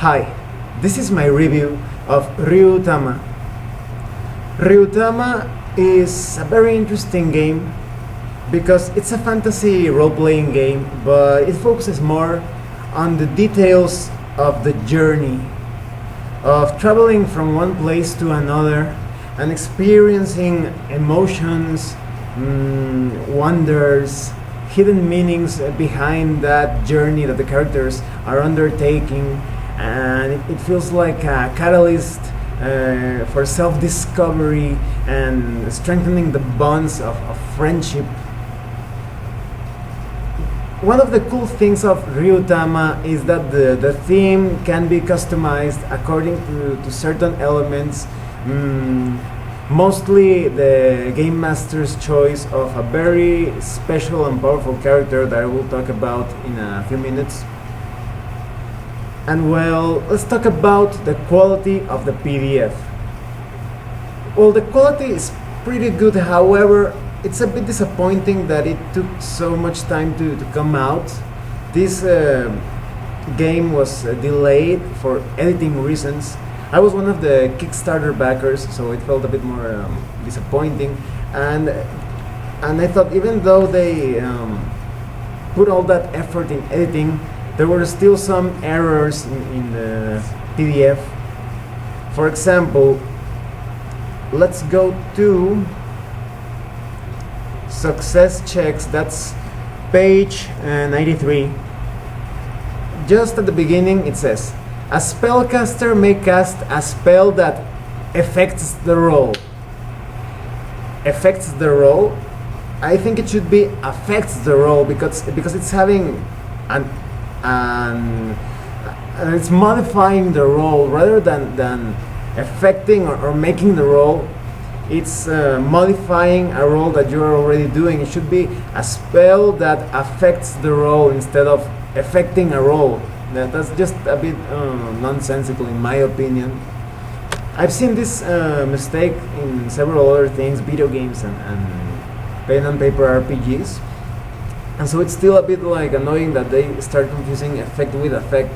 Hi, this is my review of Ryuutama. Ryuutama is a very interesting game because it's a fantasy role-playing game, but it focuses more on the details of the journey of traveling from one place to another and experiencing emotions, wonders, hidden meanings behind that journey that the characters are undertaking, and it feels like a catalyst for self-discovery and strengthening the bonds of friendship. One of the cool things of Ryuutama is that the theme can be customized according to certain elements. Mostly the game master's choice of a very special and powerful character that I will talk about in a few minutes. And well, let's talk about the quality of the PDF. Well, the quality is pretty good, however, it's a bit disappointing that it took so much time to come out. This game was delayed for editing reasons. I was one of the Kickstarter backers, so it felt a bit more disappointing. And I thought, even though they put all that effort in editing, there were still some errors in the PDF. For example, let's go to success checks. That's page 93. Just at the beginning it says, a spellcaster may cast a spell that affects the roll. Affects the roll? I think it should be affects the roll because it's having it's modifying the roll rather than affecting or making the roll. It's modifying a roll that you are already doing. It should be a spell that affects the roll instead of affecting a roll. That's just a bit nonsensical in my opinion. I've seen this mistake in several other things, video games and pen and paper RPGs, and so it's still a bit like annoying that they start confusing effect with effect.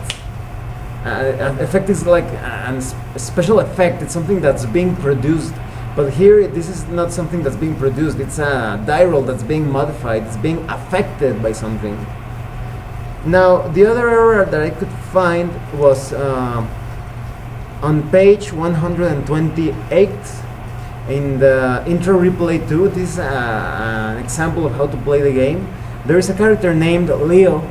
Effect is like a special effect. It's something that's being produced, but here this is not something that's being produced. It's a die roll that's being modified. It's being affected by something. Now, the other error that I could find was on page 128 in the intro replay 2. This is an example of how to play the game. There is a character named Leo,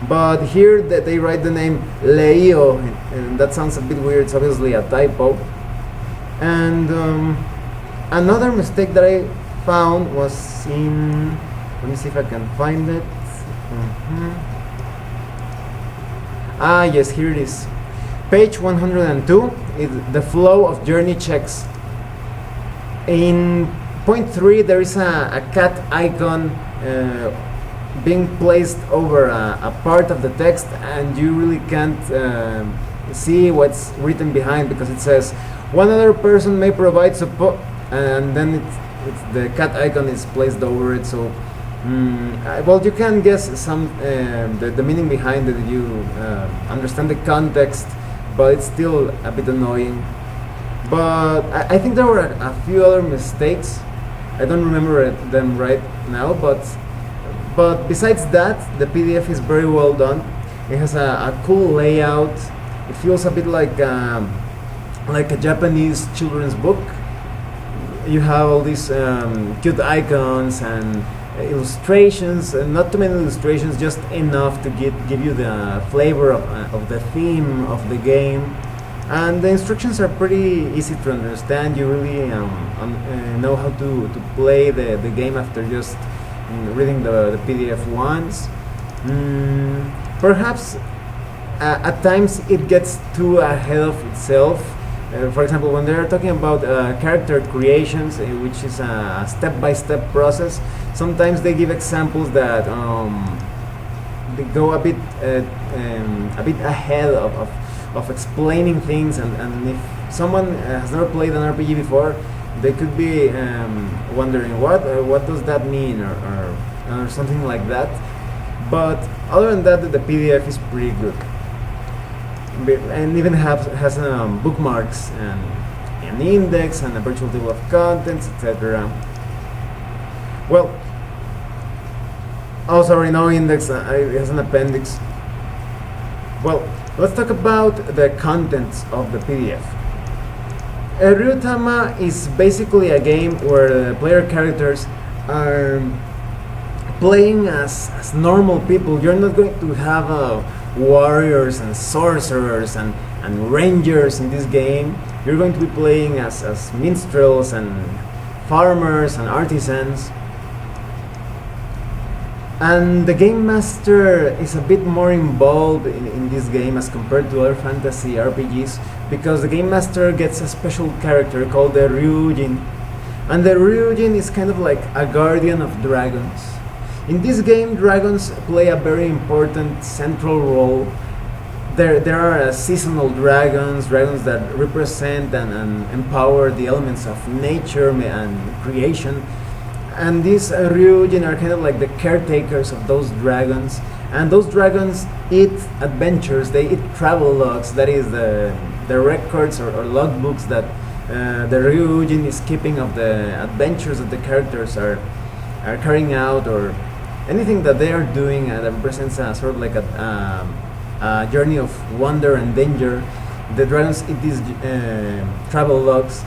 but here they write the name Leo, and that sounds a bit weird. It's obviously a typo. And another mistake that I found was in, let me see if I can find it. Ah, yes, here it is. Page 102 is the flow of journey checks. In point 3, there is a cat icon being placed over a part of the text, and you really can't see what's written behind because it says one other person may provide support, and then it's the cat icon is placed over it. So well, you can guess some the meaning behind it. You understand the context, but it's still a bit annoying. But I think there were a few other mistakes. I don't remember them right now, but besides that, the PDF is very well done. It has a cool layout. It feels a bit like a Japanese children's book. You have all these cute icons and illustrations, and not too many illustrations, just enough to give you the flavor of the theme of the game. And the instructions are pretty easy to understand. You really know how to play the game after just reading the PDF once. Perhaps at times it gets too ahead of itself. For example, when they're talking about character creations, which is a step-by-step process, sometimes they give examples that they go a bit ahead of explaining things, and if someone has never played an RPG before, they could be wondering what does that mean, or something like that. But other than that, the PDF is pretty good. and even has bookmarks and an index and a virtual table of contents, etc. Well, oh sorry, no index, it has an appendix. Well, let's talk about the contents of the PDF. Ryuutama is basically a game where the player characters are playing as normal people. You're not going to have warriors and sorcerers and rangers in this game. You're going to be playing as minstrels and farmers and artisans. And the game master is a bit more involved in this game as compared to other fantasy RPGs, because the game master gets a special character called the Ryujin. And the Ryujin is kind of like a guardian of dragons. In this game, dragons play a very important central role. There are seasonal dragons that represent and empower the elements of nature and creation. And these Ryujin are kind of like the caretakers of those dragons. And those dragons eat adventures, they eat travel logs, that is the records or logbooks that the Ryujin is keeping of the adventures that the characters are carrying out, or anything that they are doing that represents a sort of like a journey of wonder and danger. The dragons eat these travel logs.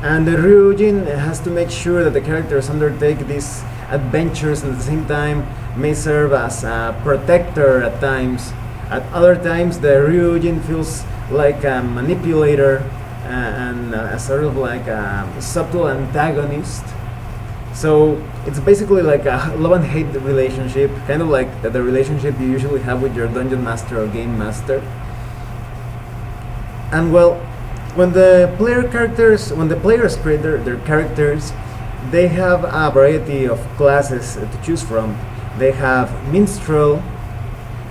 And the Ryujin has to make sure that the characters undertake these adventures and at the same time may serve as a protector at times. At other times, the Ryujin feels like a manipulator and a sort of like a subtle antagonist. So it's basically like a love and hate relationship, kind of like the relationship you usually have with your dungeon master or game master. And well, when the players create their characters, they have a variety of classes to choose from. They have minstrel,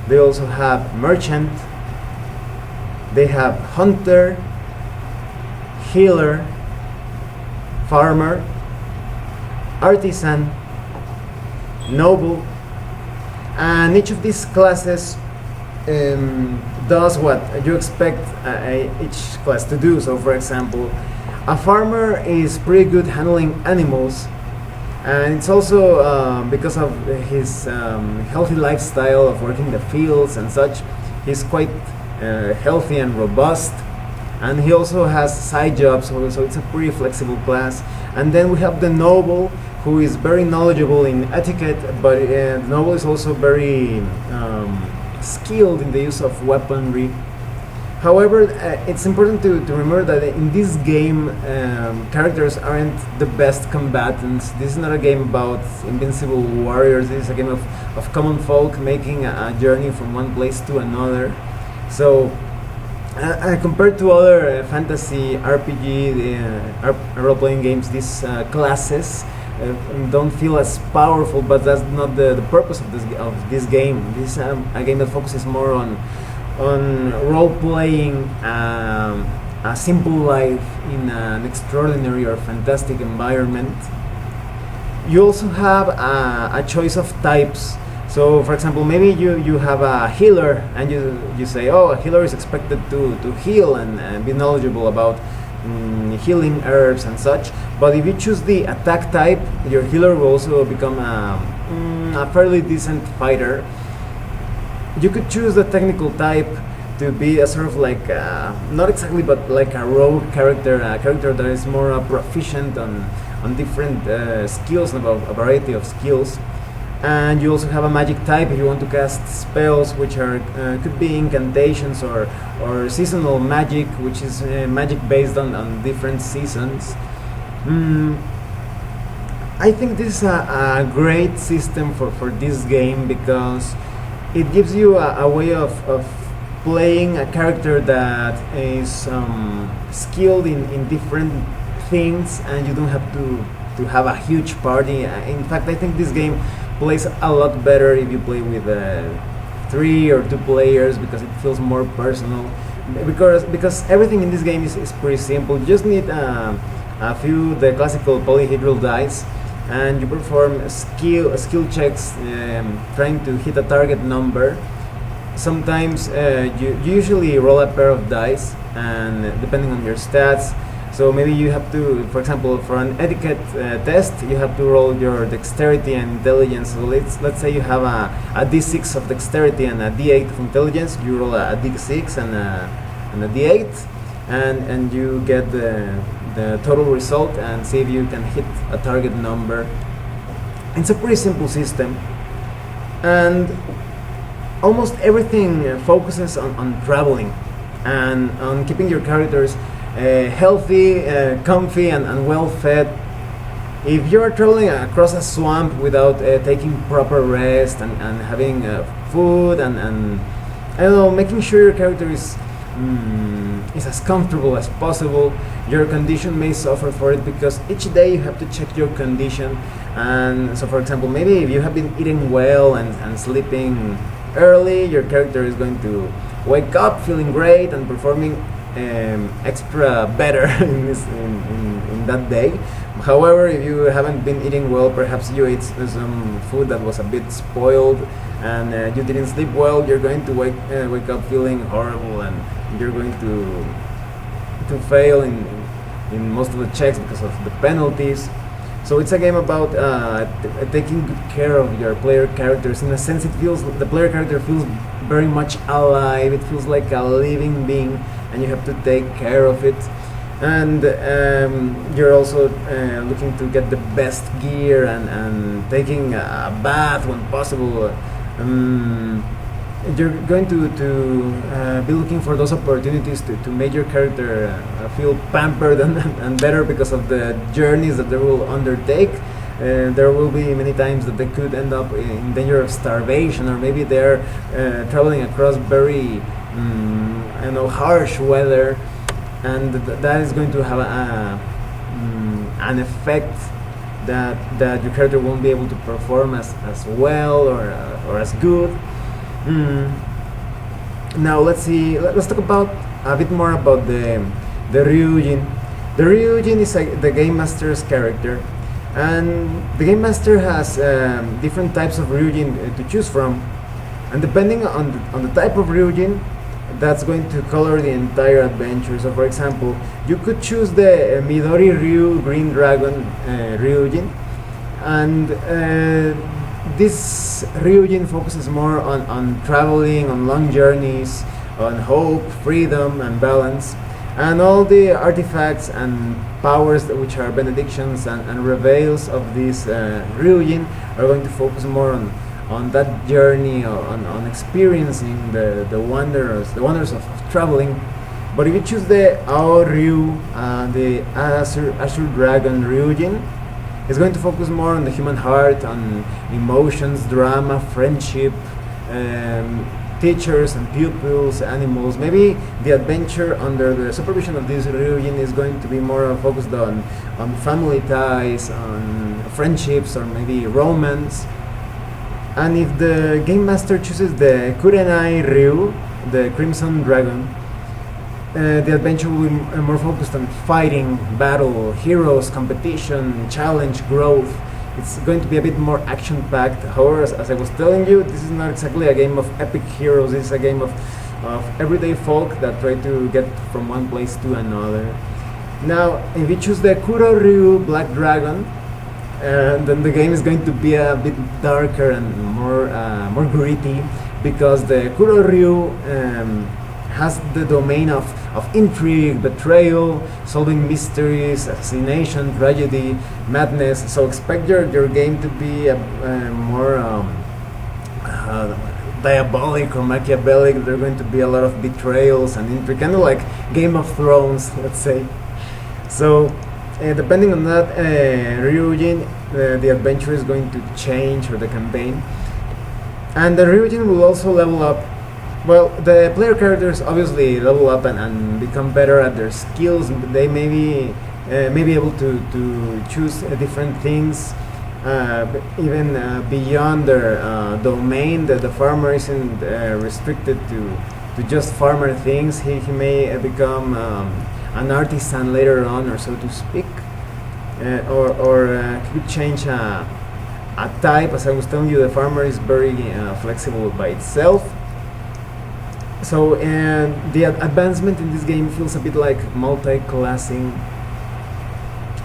they also have merchant, they have hunter, healer, farmer, artisan, noble, and each of these classes does what you expect each class to do. So for example, a farmer is pretty good handling animals, and it's also because of his healthy lifestyle of working the fields and such, he's quite healthy and robust, and he also has side jobs, so it's a pretty flexible class. And then we have the noble, who is very knowledgeable in etiquette, but the noble is also very skilled in the use of weaponry. However, it's important to remember that in this game, characters aren't the best combatants. This is not a game about invincible warriors. This is a game of common folk making a journey from one place to another. So, compared to other fantasy RPG role-playing games, these classes don't feel as powerful, but that's not the purpose of this game. This is a game that focuses more on role-playing a simple life in an extraordinary or fantastic environment. You also have a choice of types. So for example, maybe you have a healer, and you say, oh, a healer is expected to heal and be knowledgeable about healing herbs and such. But if you choose the attack type, your healer will also become a fairly decent fighter. You could choose the technical type to be a sort of like not exactly, but like a rogue character, a character that is more proficient on different skills, about a variety of skills. And you also have a magic type if you want to cast spells, which are could be incantations or seasonal magic, which is magic based on different seasons. I think this is a great system for this game, because it gives you a way of playing a character that is skilled in different things, and you don't have to have a huge party. In fact, I think this game plays a lot better if you play with 3 or 2 players, because it feels more personal. Because everything in this game is pretty simple. You just need a few the classical polyhedral dice, and you perform skill checks trying to hit a target number. sometimes you usually roll a pair of dice, and depending on your stats, so maybe you have to, for example, for an etiquette test, you have to roll your dexterity and intelligence. So let's say you have a d6 of dexterity and a d8 of intelligence. You roll a d6 and a d8, and you get the total result and see if you can hit a target number. It's a pretty simple system, and almost everything focuses on traveling and on keeping your characters healthy, comfy, and well fed. If you're traveling across a swamp without taking proper rest and having food and I don't know, making sure your character is as comfortable as possible, your condition may suffer for it, because each day you have to check your condition. And so, for example, maybe if you have been eating well and sleeping early, your character is going to wake up feeling great and performing extra better in that day. However, if you haven't been eating well, perhaps you ate some food that was a bit spoiled and you didn't sleep well, you're going to wake up feeling horrible, and you're going to fail in most of the checks because of the penalties. So it's a game about taking good care of your player characters. In a sense, the player character feels very much alive. It feels like a living being, and you have to take care of it. And you're also looking to get the best gear and taking a bath when possible. You're going to be looking for those opportunities to make your character feel pampered and better because of the journeys that they will undertake. There will be many times that they could end up in danger of starvation, or maybe they're traveling across very harsh weather, and that is going to have an effect that your character won't be able to perform as well or as good. Now let's talk about a bit more about the Ryujin. The Ryujin is the game master's character, and the game master has different types of Ryujin to choose from, and depending on the type of Ryujin, that's going to color the entire adventure. So, for example, you could choose the Midori Ryu Green Dragon Ryujin, and this Ryujin focuses more on traveling, on long journeys, on hope, freedom, and balance. And all the artifacts and powers which are benedictions and reveals of this Ryujin are going to focus more on that journey, on experiencing the wonders of traveling. But if you choose the Ao Ryu, the Azure Dragon Ryujin, it's going to focus more on the human heart, on emotions, drama, friendship, teachers and pupils, animals. Maybe the adventure under the supervision of this Ryujin is going to be more focused on family ties, on friendships, or maybe romance. And if the game master chooses the Kurenai Ryu, the Crimson Dragon, the adventure will be more focused on fighting, battle, heroes, competition, challenge, growth. It's going to be a bit more action-packed. However, as I was telling you, this is not exactly a game of epic heroes. This is a game of everyday folk that try to get from one place to another. Now, if you choose the Kuro Ryu Black Dragon, then the game is going to be a bit darker and more gritty, because the Kuro Ryu has the domain of intrigue, betrayal, solving mysteries, assassination, tragedy, madness. So expect your game to be more diabolic or Machiavellic. There are going to be a lot of betrayals and intrigue, kind of like Game of Thrones, let's say. So depending on that Ryujin, the adventure is going to change, or the campaign. And the Ryujin will also level up. Well, the player characters obviously level up and become better at their skills. They may be able to choose different things, even beyond their domain. The farmer isn't restricted to just farmer things. He may become an artisan later on, or so to speak, or could change a type. As I was telling you, the farmer is very flexible by itself. So the advancement in this game feels a bit like multi-classing.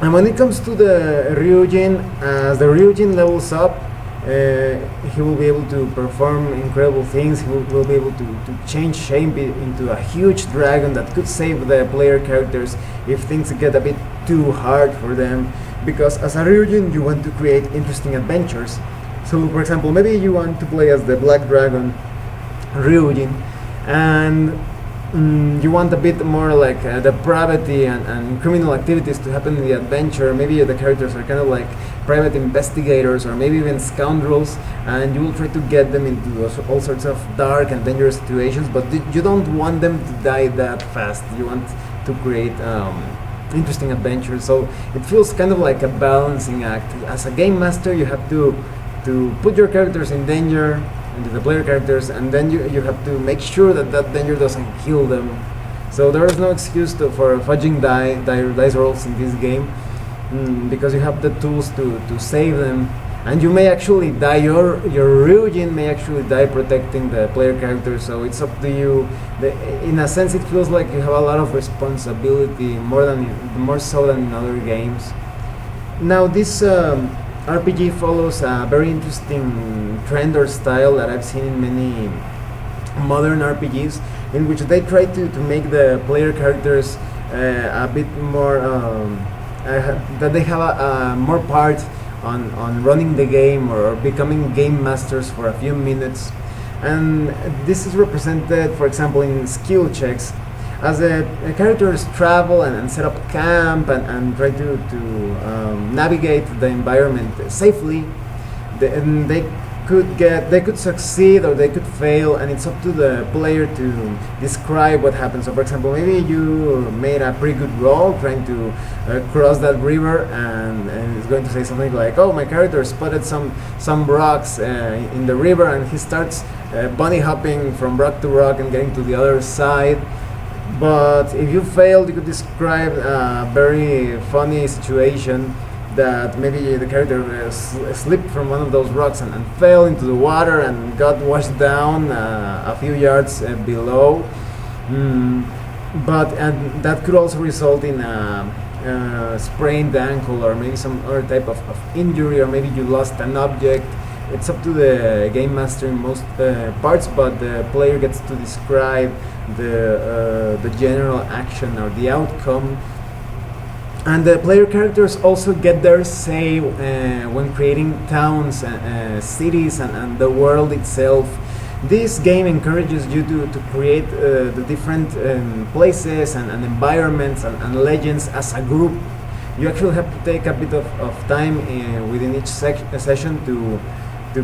And when it comes to the Ryujin, as the Ryujin levels up, he will be able to perform incredible things. He will be able to change shape into a huge dragon that could save the player characters if things get a bit too hard for them. Because as a Ryujin, you want to create interesting adventures. So, for example, maybe you want to play as the Black Dragon Ryujin, and you want a bit more like depravity and criminal activities to happen in the adventure. Maybe the characters are kind of like private investigators or maybe even scoundrels, and you will try to get them into all sorts of dark and dangerous situations, but you don't want them to die that fast. You want to create interesting adventures, so it feels kind of like a balancing act. As a game master, you have to put your characters in danger, into the player characters, and then you have to make sure that that danger doesn't kill them. So there is no excuse for fudging dice rolls in this game, because you have the tools to save them, and you may actually die. Your Ryujin may actually die protecting the player characters. So it's up to you. In a sense, it feels like you have a lot of responsibility, more so than in other games. Now this RPG follows a very interesting trend or style that I've seen in many modern RPGs, in which they try to make the player characters a bit more that they have a more part on running the game or becoming game masters for a few minutes. And this is represented, for example, in skill checks. As the characters travel and set up camp and try to navigate the environment safely, they could succeed or they could fail, and it's up to the player to describe what happens. So, for example, maybe you made a pretty good roll trying to cross that river, and it's going to say something like, "Oh, my character spotted some rocks in the river, and he starts bunny hopping from rock to rock and getting to the other side." But if you failed, you could describe a very funny situation that maybe the character slipped from one of those rocks and fell into the water and got washed down a few yards below. But that could also result in a sprained ankle or maybe some other type of injury, or maybe you lost an object. It's up to the game master in most parts, but the player gets to describe the general action or the outcome. And the player characters also get their say when creating towns, cities, and the world itself. This game encourages you to create the different places and environments and legends as a group. You actually have to take a bit of time within each session to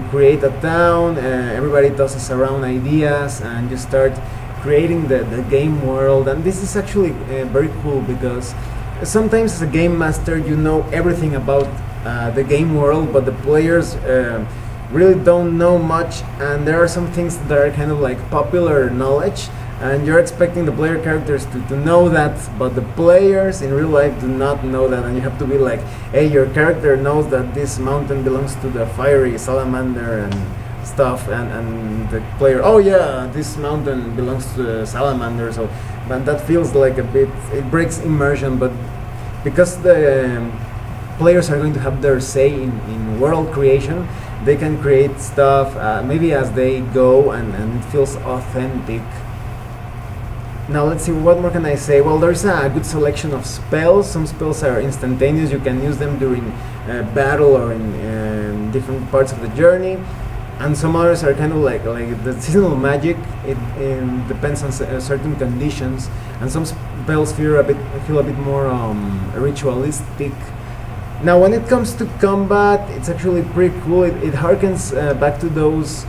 create a town. Everybody tosses around ideas and you start creating the game world. And this is actually very cool, because sometimes as a game master you know everything about the game world, but the players really don't know much, and there are some things that are kind of like popular knowledge, and you're expecting the player characters to know that, but the players in real life do not know that, and you have to be like, hey, your character knows that this mountain belongs to the fiery salamander and stuff, and the player, oh yeah, this mountain belongs to the salamander. So and that feels like a bit, it breaks immersion, but because the players are going to have their say in world creation, they can create stuff maybe as they go, and it feels authentic. Now let's see, what more can I say? Well, there's a good selection of spells. Some spells are instantaneous, you can use them during battle or in different parts of the journey, and some others are kind of like the seasonal magic. It depends on certain conditions, and some spells feel a bit more ritualistic. Now when it comes to combat, it's actually pretty cool. It harkens back to those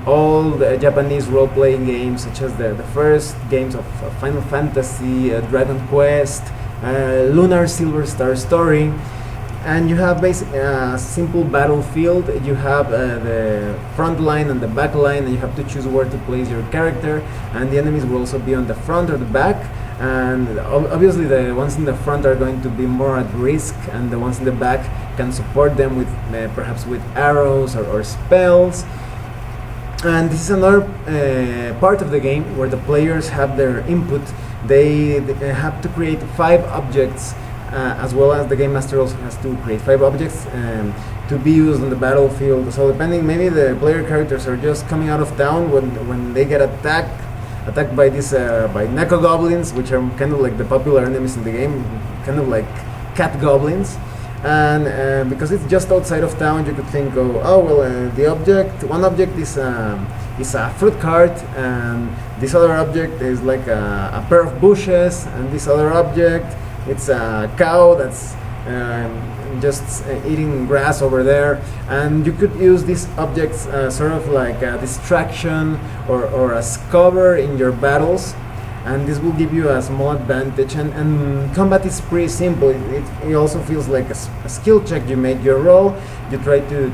old Japanese role-playing games, such as the first games of Final Fantasy, Dragon Quest, Lunar Silver Star Story. And you have basically a simple battlefield. You have the front line and the back line, and you have to choose where to place your character, and the enemies will also be on the front or the back. And obviously the ones in the front are going to be more at risk, and the ones in the back can support them with perhaps with arrows or spells. And this is another part of the game where the players have their input. They have to create 5 objects, as well as the game master also has to create 5 objects to be used on the battlefield. So depending, maybe the player characters are just coming out of town when they get attacked by these by Neko goblins, which are kind of like the popular enemies in the game, kind of like cat goblins. And because it's just outside of town, you could think, one object is a fruit cart, and this other object is like a pair of bushes, and this other object, it's a cow that's just eating grass over there. And you could use these objects sort of like a distraction or as cover in your battles, and this will give you a small advantage. And combat is pretty simple. It also feels like a skill check. You make your roll, you try to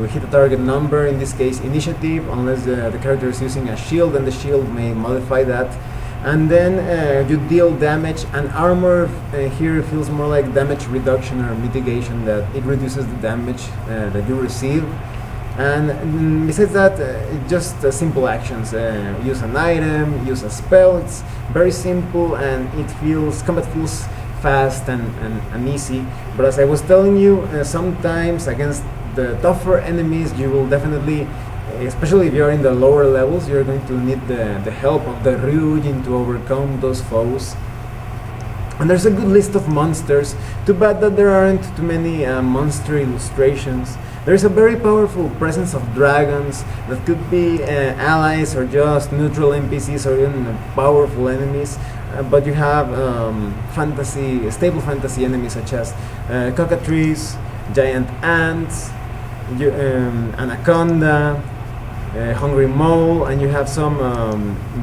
hit a target number, in this case initiative, unless the character is using a shield, and the shield may modify that. And then you deal damage, and armor here feels more like damage reduction or mitigation, that it reduces the damage that you receive. And besides that, just simple actions. Use an item, use a spell. It's very simple, and combat feels fast and easy. But as I was telling you, sometimes against the tougher enemies, you will definitely, especially if you're in the lower levels, you're going to need the help of the Ryujin to overcome those foes. And there's a good list of monsters. Too bad that there aren't too many monster illustrations. There's a very powerful presence of dragons that could be allies or just neutral NPCs or even powerful enemies. But you have stable fantasy enemies such as cockatrice, giant ants, anaconda, hungry mole, and you have some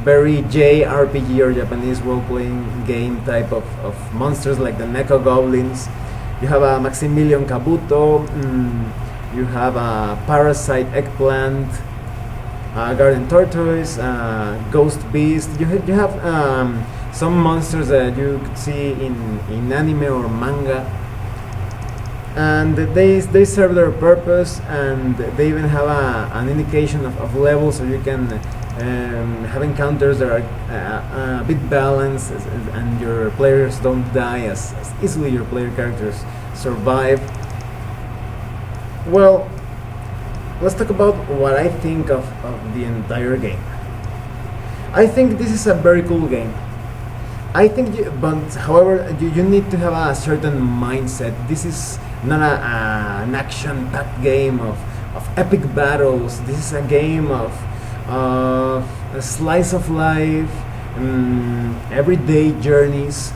very JRPG or Japanese role-playing game type of monsters like the Neko goblins. You have a Maximilian Kabuto, you have a parasite eggplant, a garden tortoise, ghost beast. You have some monsters that you could see in anime or manga, and they serve their purpose, and they even have an indication of levels, so you can have encounters that are a bit balanced, and your players don't die as easily. Your player characters survive. Well, let's talk about what I think of the entire game. I think this is a very cool game. I think, however, you need to have a certain mindset. This is not an action-packed game of epic battles. This is a game of a slice of life, everyday journeys,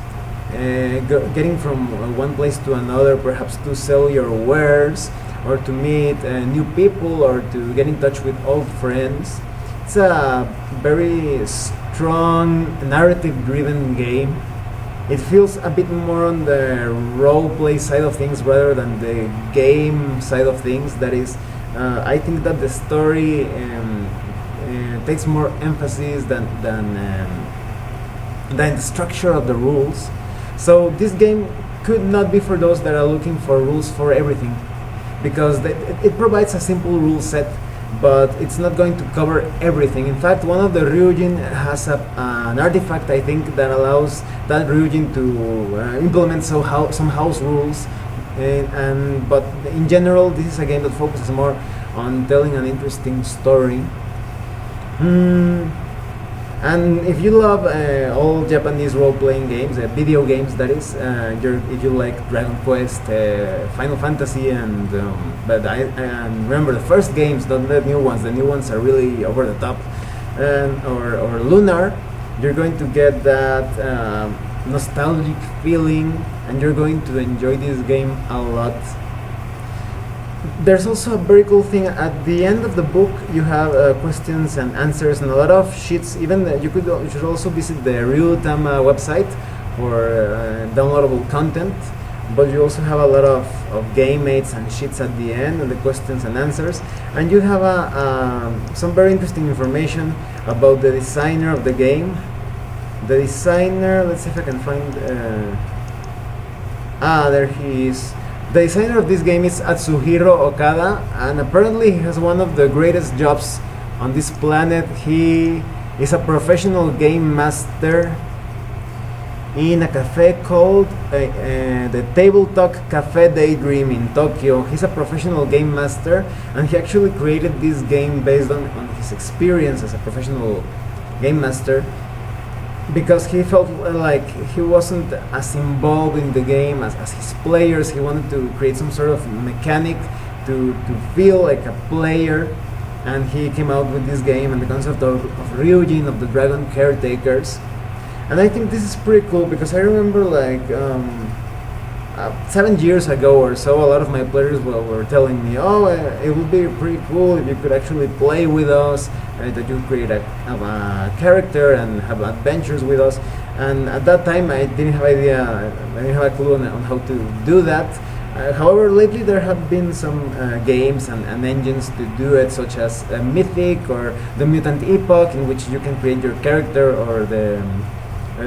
getting from one place to another, perhaps to sell your wares, or to meet new people, or to get in touch with old friends. It's a very strong narrative-driven game. It feels a bit more on the role-play side of things rather than the game side of things. That is, I think that the story takes more emphasis than the structure of the rules. So this game could not be for those that are looking for rules for everything, because it provides a simple rule set, but it's not going to cover everything. In fact, one of the Ryujin has an artifact, I think, that allows that Ryujin to implement some house rules. But in general, this is a game that focuses more on telling an interesting story. And if you love all Japanese role-playing games, video games, that is, if you like Dragon Quest, Final Fantasy, and remember the first games, not the new ones. The new ones are really over the top, or Lunar, you're going to get that nostalgic feeling, and you're going to enjoy this game a lot. There's also a very cool thing at the end of the book. You have questions and answers and a lot of sheets. Even you should also visit the Ryuutama website for downloadable content. But you also have a lot of game mates and sheets at the end, and the questions and answers. And you have some very interesting information about the designer of the game. The designer, let's see if I can find. There he is. The designer of this game is Atsuhiro Okada, and apparently he has one of the greatest jobs on this planet. He is a professional game master in a cafe called the Table Talk Cafe Daydream in Tokyo. He's a professional game master, and he actually created this game based on his experience as a professional game master, because he felt like he wasn't as involved in the game as his players. He wanted to create some sort of mechanic to feel like a player, and he came out with this game and the concept of Ryujin, of the Dragon Caretakers. And I think this is pretty cool, because I remember like 7 years ago or so, a lot of my players were telling me, oh, it would be pretty cool if you could actually play with us, that you create a character and have adventures with us. And at that time I didn't have a clue on how to do that. However, lately there have been some games and engines to do it, such as Mythic or the Mutant Epoch, in which you can create your character, or the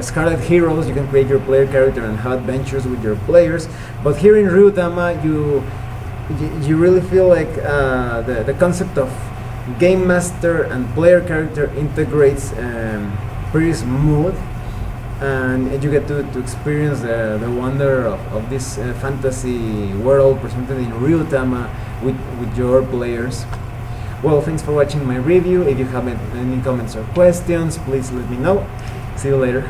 Scarlet Heroes, you can create your player character and have adventures with your players. But here in Ryuutama, you really feel like the concept of game master and player character integrates pretty smooth, and you get to experience the wonder of this fantasy world presented in Ryuutama with your players. Well, thanks for watching my review. If you have any comments or questions, please let me know. See you later.